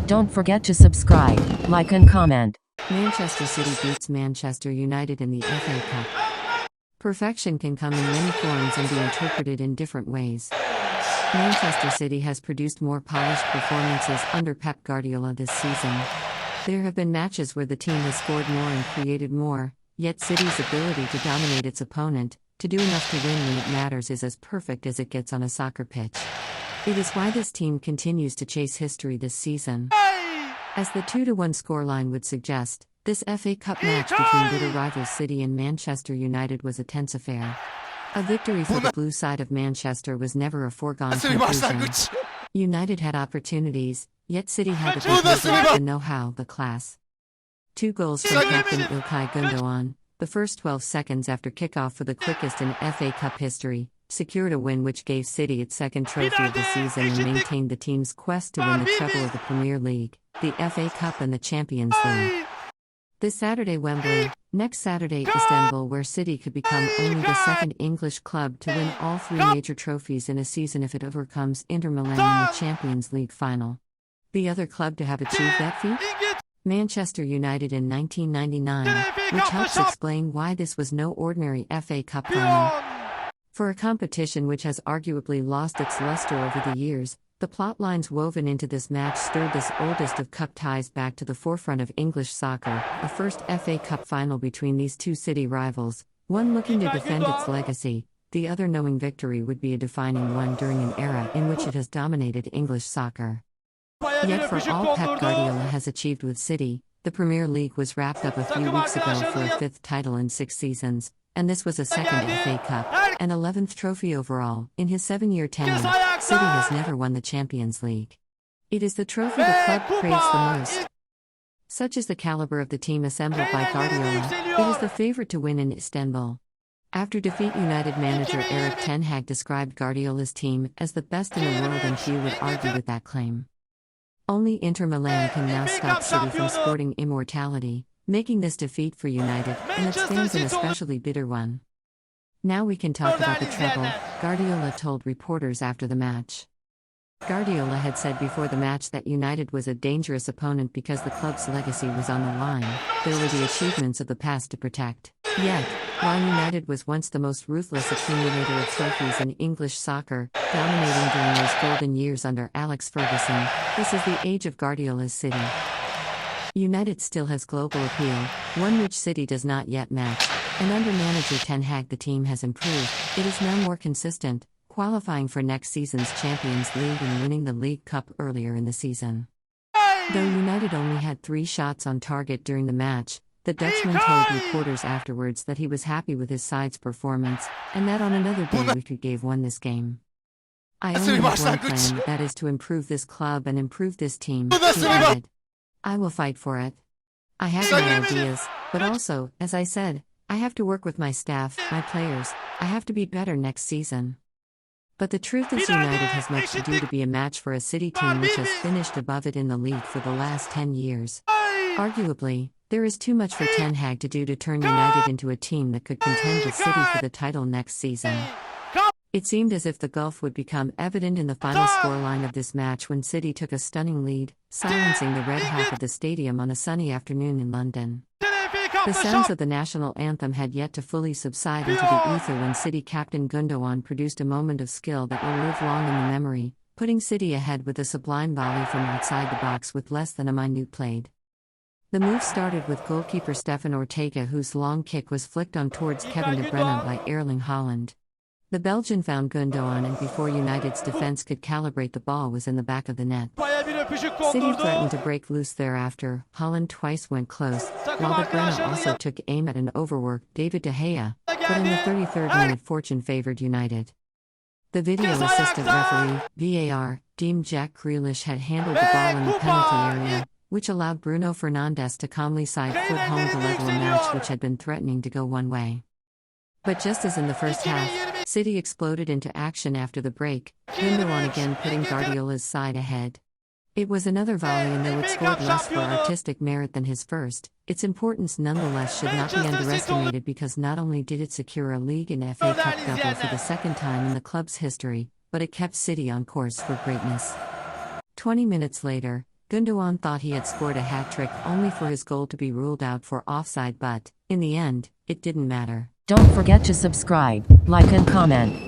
Don't forget to subscribe, like and comment. Manchester City beats Manchester United in the FA Cup. Perfection can come in many forms and be interpreted in different ways. Manchester City has produced more polished performances under Pep Guardiola this season. There have been matches where the team has scored more and created more, yet City's ability to dominate its opponent, to do enough to win when it matters, is as perfect as it gets on a soccer pitch. It is why this team continues to chase history this season. As the 2-1 scoreline would suggest, this FA Cup match between bitter rivals City and Manchester United was a tense affair. A victory for the blue side of Manchester was never a foregone conclusion. United had opportunities, yet City had the composure, the know-how, the class. 2 goals from captain İlkay Gündoğan, the first 12 seconds after kickoff for the quickest in FA Cup history, secured a win which gave City its second trophy of the season and maintained the team's quest to win the treble of the Premier League, the FA Cup and the Champions League. This Saturday Wembley, next Saturday Istanbul, where City could become only the second English club to win all 3 major trophies in a season if it overcomes Inter Milan in the Champions League final. The other club to have achieved that feat? Manchester United in 1999, which helps explain why this was no ordinary FA Cup final. For a competition which has arguably lost its luster over the years, the plot lines woven into this match stirred this oldest of cup ties back to the forefront of English soccer, a first FA Cup final between these 2 city rivals, one looking to defend its legacy, the other knowing victory would be a defining one during an era in which it has dominated English soccer. Yet for all Pep Guardiola has achieved with City, the Premier League was wrapped up a few weeks ago for a 5th title in 6 seasons, and this was a second FA Cup, an 11th trophy overall. In his 7-year tenure, City has never won the Champions League. It is the trophy the club craves the most. Such is the caliber of the team assembled by Guardiola, it is the favorite to win in Istanbul. After defeat, United manager Erik ten Hag described Guardiola's team as the best in the world, and few would argue with that claim. Only Inter Milan can now stop City from sporting immortality, making this defeat for United and its fans an especially bitter one. Now we can talk about the treble, Guardiola told reporters after the match. Guardiola had said before the match that United was a dangerous opponent because the club's legacy was on the line. There were the achievements of the past to protect. Yet, while United was once the most ruthless accumulator of trophies in English soccer, dominating during those golden years under Alex Ferguson, this is the age of Guardiola's City. United still has global appeal, one which City does not yet match, and under manager Ten Hag the team has improved. It is now more consistent, qualifying for next season's Champions League and winning the League Cup earlier in the season. Though United only had 3 shots on target during the match, the Dutchman told reporters afterwards that he was happy with his side's performance, and that on another day we could have won this game. I only have one plan, that is to improve this club and improve this team, he added. I will fight for it. I have my ideas, but also, as I said, I have to work with my staff, my players, I have to be better next season. But the truth is United has much to do to be a match for a City team which has finished above it in the league for the last 10 years. Arguably, there is too much for Ten Hag to do to turn United into a team that could contend with City for the title next season. It seemed as if the gulf would become evident in the final scoreline of this match when City took a stunning lead, silencing the red half of the stadium on a sunny afternoon in London. The sounds of the national anthem had yet to fully subside into the ether when City captain Gündoğan produced a moment of skill that will live long in the memory, putting City ahead with a sublime volley from outside the box with less than a minute played. The move started with goalkeeper Stefan Ortega, whose long kick was flicked on towards Kevin De Bruyne by Erling Haaland. The Belgian found Gündoğan, and before United's defense could calibrate, the ball was in the back of the net. City threatened to break loose thereafter. Haaland twice went close, while De Bruyne also took aim at an overworked David De Gea, but in the 33rd minute fortune favored United. The video assistant referee, VAR, deemed Jack Grealish had handled the ball in the penalty area, which allowed Bruno Fernandes to calmly side foot home to level a match which had been threatening to go one way. But just as in the first half, City exploded into action after the break, Gündoğan again putting Guardiola's side ahead. It was another volley, and though it scored less for artistic merit than his first, its importance nonetheless should not be underestimated, because not only did it secure a league and FA Cup double for the second time in the club's history, but it kept City on course for greatness. 20 minutes later, Gundogan thought he had scored a hat-trick only for his goal to be ruled out for offside, but, in the end, it didn't matter. Don't forget to subscribe, like and comment.